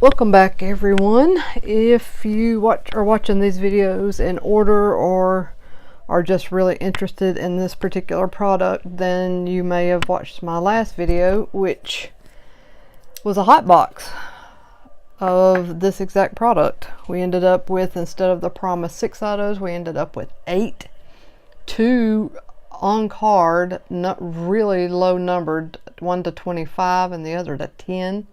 Welcome back, everyone. If you are watching these videos in order or are just really interested in this particular product, then you may have watched my last video, which was a hot box of this exact product. We ended up with, instead of the promised 6 autos, we ended up with 8. 2 on card, not really low numbered, 1 to 25 and the other to 10,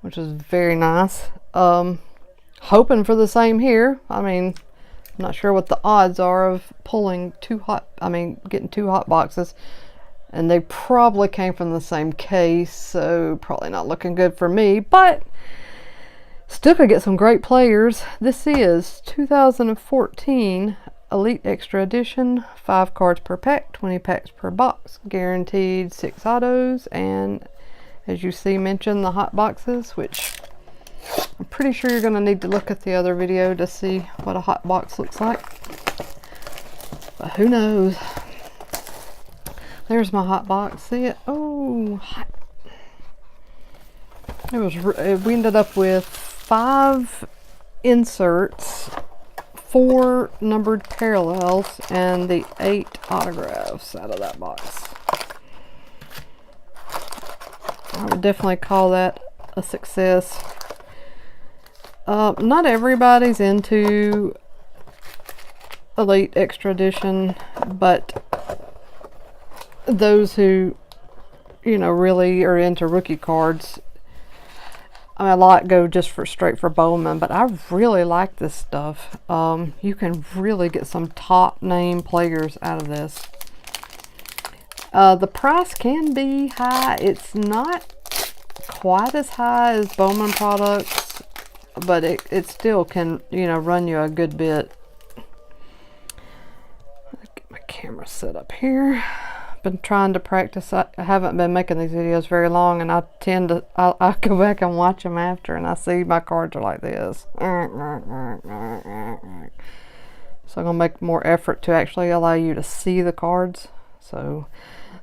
which was very nice. Hoping for the same here. I mean, I'm not sure what the odds are of pulling getting 2 hot boxes, and they probably came from the same case, so probably not looking good for me, but still could get some great players. This is 2014 Elite Extra Edition, 5 cards per pack, 20 packs per box, guaranteed 6 autos, and as you see mentioned, the hot boxes, which I'm pretty sure you're going to need to look at the other video to see what a hot box looks like, but who knows. There's my hot box. See it? Oh, hot. We ended up with 5 inserts, 4 numbered parallels, and the 8 autographs out of that box. I would definitely call that a success. Not everybody's into Elite Extra Edition, but those who, really are into rookie cards, I mean, a lot go just straight for Bowman, but I really like this stuff. You can really get some top name players out of this. The price can be high. It's not quite as high as Bowman products, but it still can, run you a good bit. Get my camera set up here. Been trying to practice. I haven't been making these videos very long, and I tend to I'll go back and watch them after, and I see my cards are like this. So I'm gonna make more effort to actually allow you to see the cards. So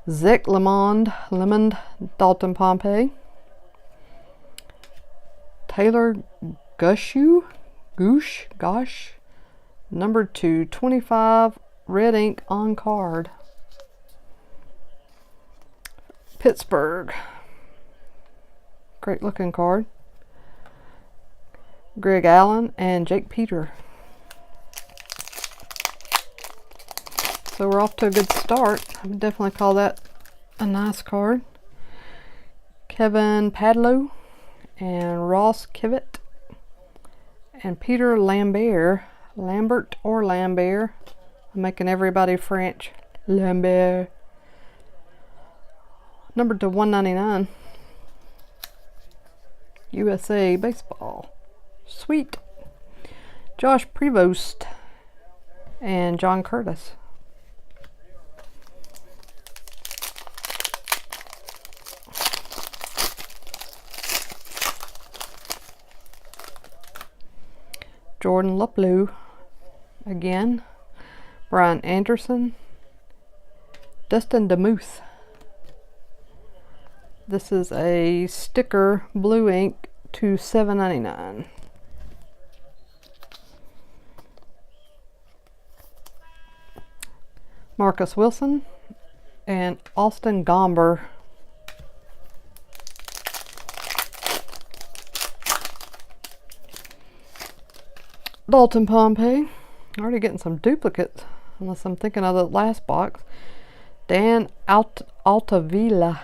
Zach Lemond, Dalton Pompey, Taylor Gosh, number 225, red ink on card. Pittsburgh, great looking card. Greg Allen and Jake Peter. So we're off to a good start. I would definitely call that a nice card. Kevin Padlow and Ross Kivett and Peter Lambert. Lambert or Lambert. I'm making everybody French. Lambert. Numbered to 199. USA Baseball. Sweet. Josh Prevost and John Curtis. Jordan Luplow again. Brian Anderson. Dustin DeMuth. This is a sticker blue ink to $7.99. Marcus Wilson and Austin Gomber. Dalton Pompey. Already getting some duplicates, unless I'm thinking of the last box. Dan Altavilla.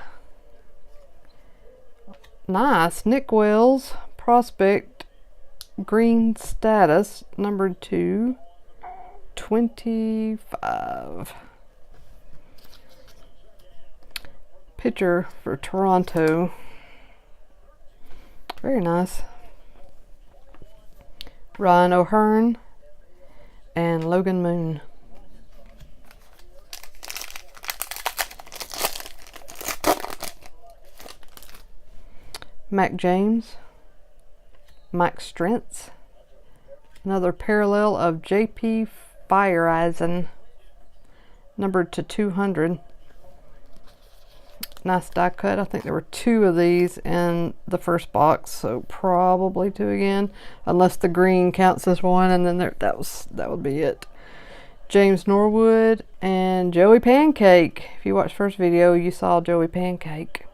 Nice. Nick Wells, prospect, green status, number 225. Pitcher for Toronto. Very nice. Ryan O'Hearn and Logan Moon. Mac James, Mike Strentz, another parallel of JP Fireeisen, numbered to 200. Nice die cut. I think there were 2 of these in the first box, so probably 2 again, unless the green counts as 1, and then that would be it. James Norwood and Joey Pancake. If you watched first video, you saw Joey Pancake.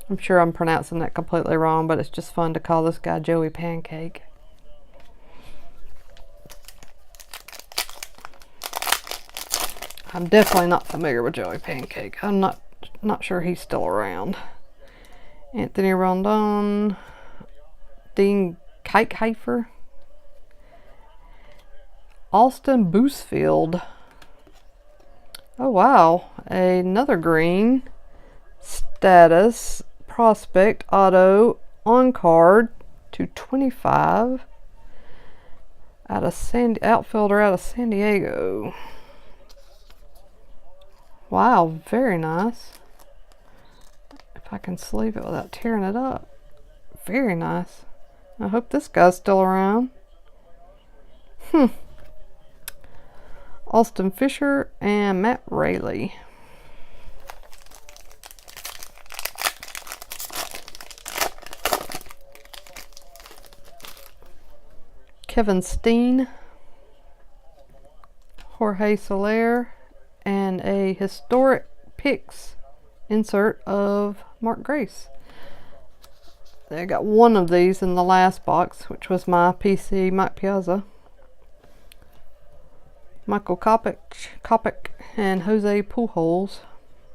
I'm sure I'm pronouncing that completely wrong, but it's just fun to call this guy Joey Pancake. I'm definitely not familiar with Joey Pancake. I'm not sure he's still around. Anthony Rondon, Dean Keikheifer, Austin Boosfield. Oh wow, another green status prospect auto on card to 25 out of outfielder out of San Diego. Wow, very nice. If I can sleeve it without tearing it up. Very nice. I hope this guy's still around. Austin Fisher and Matt Rayleigh. Kevin Steen, Jorge Soler, and a historic picks insert of Mark Grace. I got 1 of these in the last box, which was my PC Mike Piazza. Michael Kopech and Jose Pujols.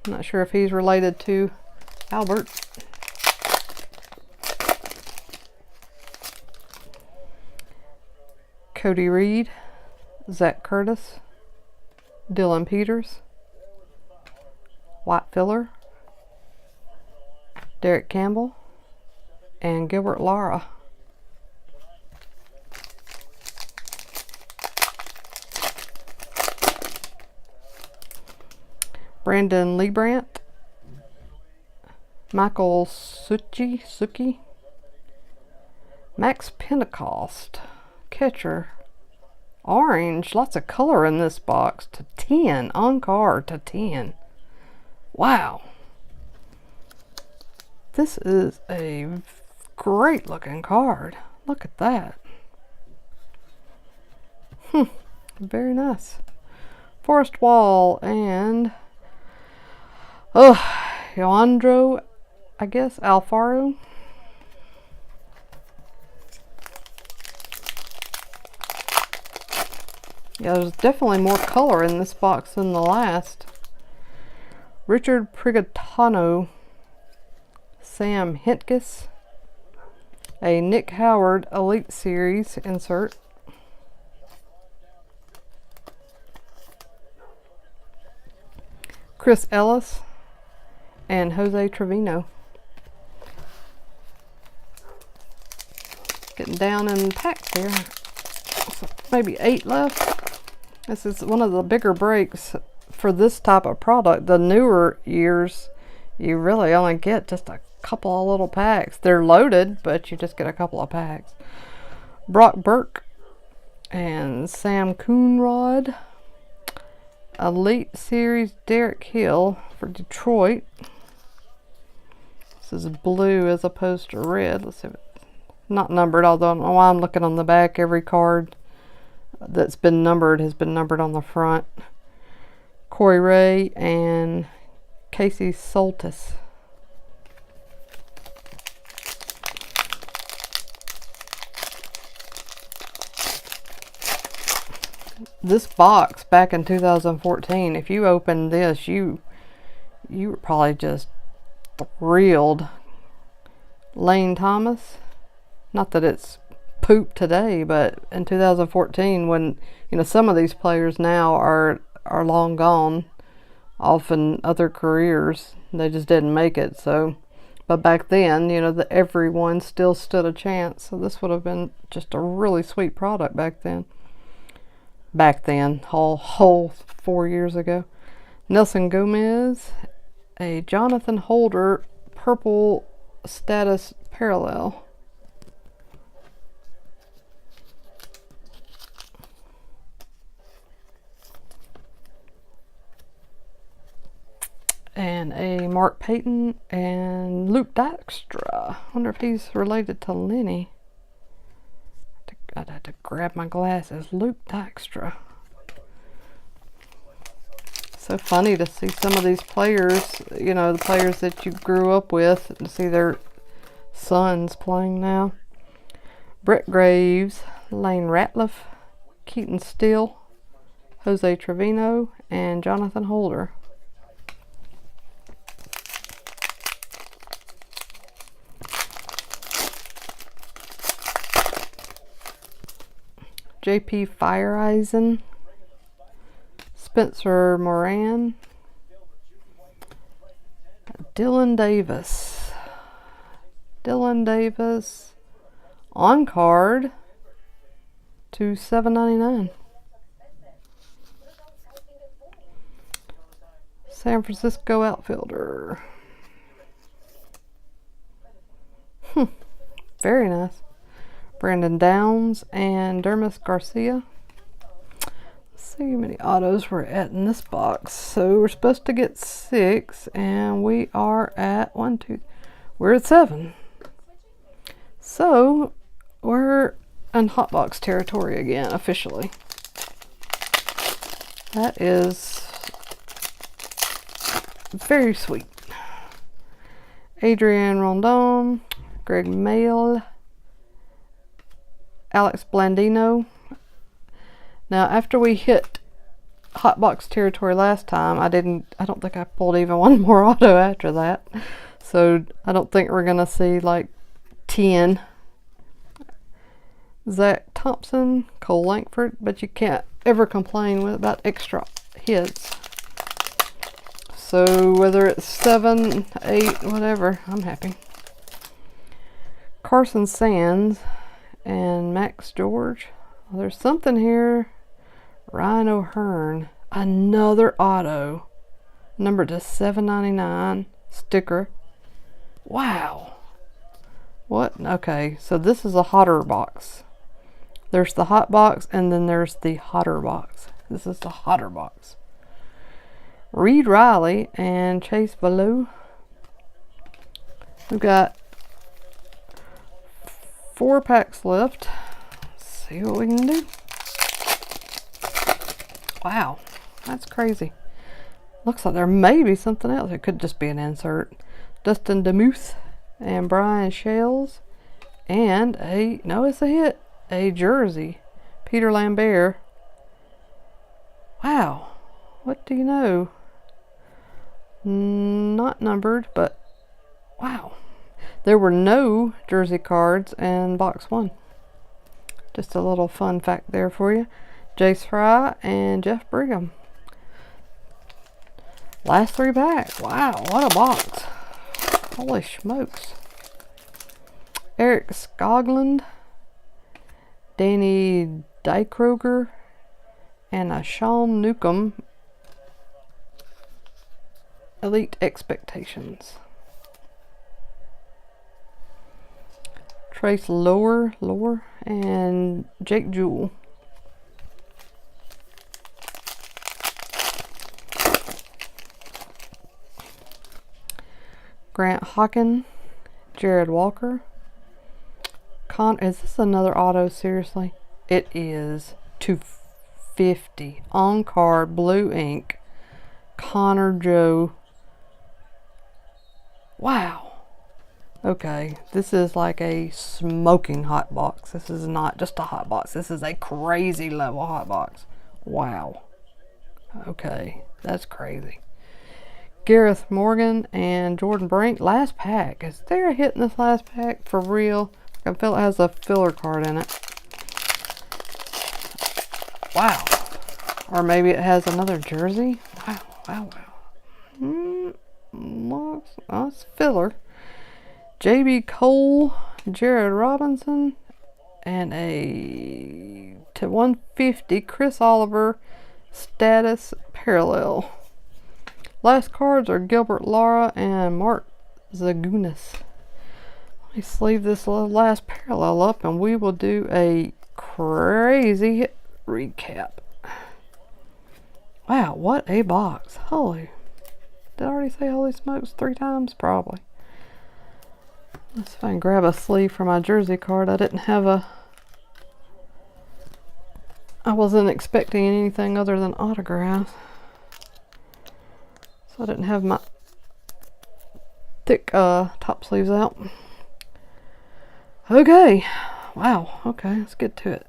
I'm not sure if he's related to Albert. Cody Reed, Zach Curtis, Dylan Peters, White Filler, Derek Campbell, and Gilbert Lara. Brandon Liebrandt, Michael Suki, Max Pentecost, catcher, orange, lots of color in this box, to 10, on card to 10. Wow. This is a great looking card. Look at that. Very nice. Forrest Wall and Leandro, I guess, Alfaro. Yeah, there's definitely more color in this box than the last. Richard Prigatano, Sam Hentges, a Nick Howard Elite Series insert. Chris Ellis and Jose Trevino. Getting down in packs here. Maybe 8 left. This is one of the bigger breaks for this type of product. The newer years, you really only get just a couple of little packs. They're loaded, but you just get a couple of packs. Brock Burke and Sam Coonrod. Elite Series Derek Hill for Detroit. This is blue as opposed to red. Let's see if it's not numbered, although I don't know why I'm looking on the back. Every card that's been numbered has been numbered on the front. Corey Ray and Casey Soltis. This box back in 2014, if you opened this, you were probably just thrilled. Lane Thomas, not that it's poop today, but in 2014, when some of these players now are long gone, often other careers, they just didn't make it. So, but back then, everyone still stood a chance. So this would have been just a really sweet product back then. Whole 4 years ago. Nelson Gomez, a Jonathan Holder purple status parallel. and a Mark Payton and Luke Dykstra. Wonder if he's related to Lenny. I'd have to grab my glasses. Luke Dykstra. So funny to see some of these players, you know, the players that you grew up with, and see their sons playing now. Brett Graves, Lane Ratliff, Keaton Steele, Jose Trevino, and Jonathan Holder. JP Fireeisen, Spencer Moran, Dylan Davis. Dylan Davis on card to $7.99. San Francisco outfielder. Very nice. Brandon Downs and Dermis Garcia. Let's see how many autos we're at in this box. So we're supposed to get 6, and we are at 1, 2. We're at 7. So we're in hot box territory again, officially. That is very sweet. Adrian Rondon, Greg Mail, Alex Blandino. Now, after we hit hot box territory last time, I don't think I pulled even one more auto after that. So I don't think we're gonna see like 10. Zach Thompson, Cole Langford, but you can't ever complain about extra hits. So whether it's 7, 8, whatever, I'm happy. Carson Sands and Max George. Well, there's something here. Ryan O'Hearn, another auto, numbered to $7.99, sticker. Wow. What? Okay, so this is a hotter box. There's the hot box, and then there's the hotter box. This is the hotter box. Reed Riley and Chase Ballou. We've got 4 packs left. Let's see what we can do. Wow, that's crazy. Looks like there may be something else. It could just be an insert. Dustin DeMuth and Brian Shales. And it's a hit. A jersey. Peter Lambert. Wow. What do you know? Not numbered, but wow. There were no jersey cards in box 1. Just a little fun fact there for you. Jace Fry and Jeff Brigham. Last 3 packs. Wow, what a box. Holy smokes. Eric Skoglund, Danny Dykroger, and a Sean Newcomb. Elite Expectations. Trace Lower, and Jake Jewell. Grant Hockin, Jared Walker. Is this another auto? Seriously? It is. 250 on card, blue ink. Connor Joe. Wow. Okay, this is like a smoking hot box. This is not just a hot box. This is a crazy level hot box. Wow. Okay, that's crazy. Gareth Morgan and Jordan Brink. Last pack. Is there a hit in this last pack? For real? I feel it has a filler card in it. Wow. Or maybe it has another jersey. Wow. Oh, it's filler. J.B. Cole, Jared Robinson, and a to 150 Chris Oliver status parallel. Last cards are Gilbert Lara and Mark Zagunis. Let me sleeve this last parallel up and we will do a crazy hit recap. Wow, what a box. Holy. Did I already say holy smokes 3 times? Probably. Let's see if I can grab a sleeve for my jersey card. I wasn't expecting anything other than autographs. So I didn't have my thick top sleeves out. Okay. Wow. Okay, let's get to it.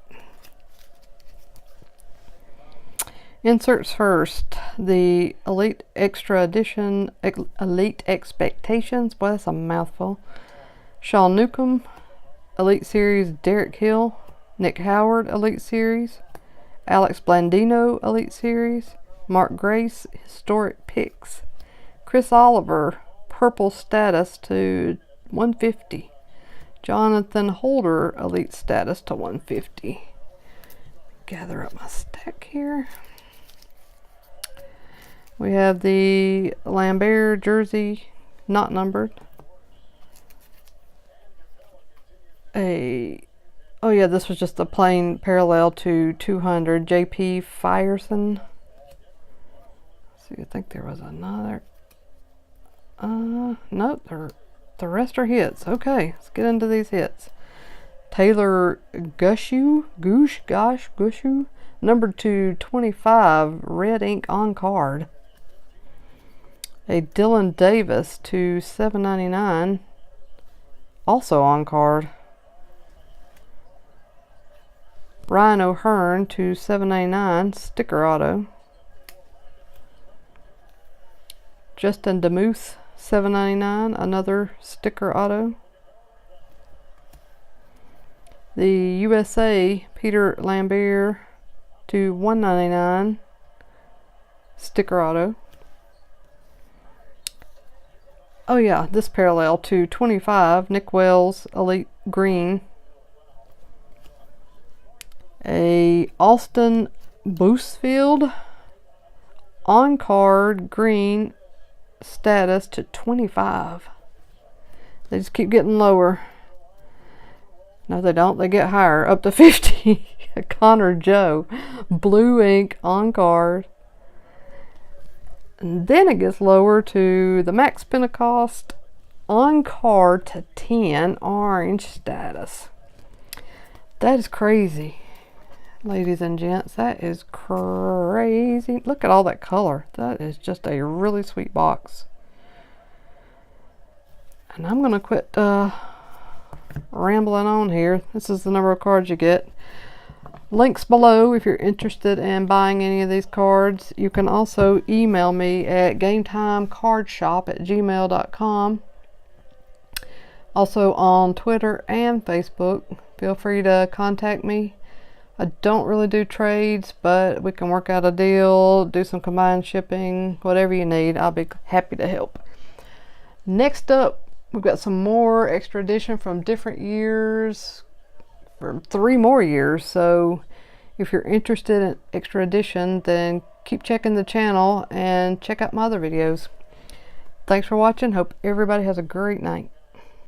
Inserts first. The Elite Extra Edition, Elite Expectations. Boy, that's a mouthful. Sean Newcomb, Elite Series. Derek Hill, Nick Howard, Elite Series. Alex Blandino, Elite Series. Mark Grace, Historic Picks. Chris Oliver, Purple Status to 150. Jonathan Holder, Elite Status to 150. Gather up my stack here. We have the Lambert jersey, not numbered. Oh yeah, this was just a plain parallel to 200. JP Fyerson. Let's see, I think there was another. Nope, the rest are hits. Okay, let's get into these hits. Taylor Gushu, number 225, red ink on card. A Dylan Davis to 799, also on card. Ryan O'Hearn to 799, sticker auto. Justin DeMuth, 799, another sticker auto. The USA Peter Lambert to 199, sticker auto. Oh yeah, this parallel to 25, Nick Wells, Elite Green. A Austin Boosfield, on card green, status to 25. They just keep getting lower. No, they don't. They get higher, up to 50. Connor Joe, blue ink on card. And then it gets lower to the Max Pentecost, on card to 10, orange status. That is crazy, ladies and gents. That is crazy. Look at all that color. That is just a really sweet box. And I'm gonna quit rambling on here. This is the number of cards you get. Links below if you're interested in buying any of these cards. You can also email me at gametimecardshop@gmail.com. Also on Twitter and Facebook. Feel free to contact me. I don't really do trades, but we can work out a deal, do some combined shipping, whatever you need. I'll be happy to help. Next up, we've got some more extra edition from different years, for 3 more years. So if you're interested in extra edition, then keep checking the channel and check out my other videos. Thanks for watching. Hope everybody has a great night.